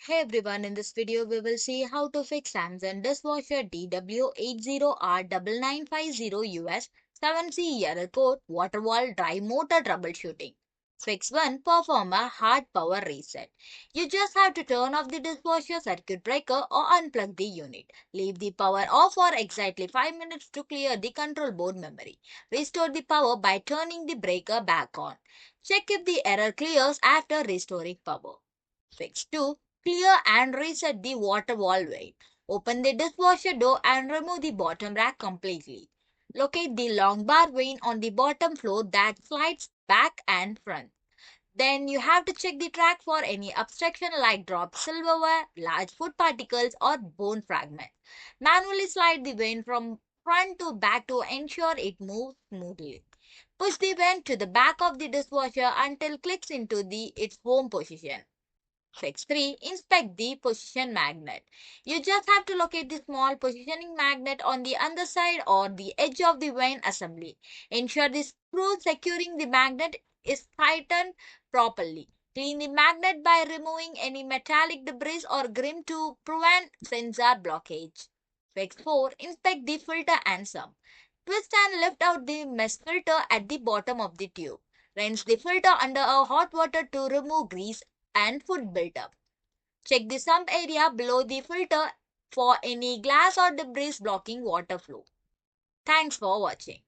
Hey everyone, in this video we will see how to fix Samsung Dishwasher DW80R9950US 7C error code WaterWall dry motor troubleshooting. Fix 1. Perform a hard power reset. You just have to turn off the dishwasher circuit breaker or unplug the unit. Leave the power off for exactly 5 minutes to clear the control board memory. Restore the power by turning the breaker back on. Check if the error clears after restoring power. Fix 2. Clear and reset the water wall vane. Open the dishwasher door and remove the bottom rack completely. Locate the long bar vane on the bottom floor that slides back and front. Then you have to check the track for any obstruction like dropped silverware, large food particles or bone fragments. Manually slide the vane from front to back to ensure it moves smoothly. Push the vane to the back of the dishwasher until it clicks into its home position. Fix 3. Inspect the position magnet. You just have to locate the small positioning magnet on the underside or the edge of the vane assembly. Ensure the screw securing the magnet is tightened properly. Clean the magnet by removing any metallic debris or grime to prevent sensor blockage. Fix 4. Inspect the filter and sump. Twist and lift out the mesh filter at the bottom of the tube. Rinse the filter under a hot water to remove grease and food buildup. Check the sump area below the filter for any glass or debris blocking water flow. Thanks for watching.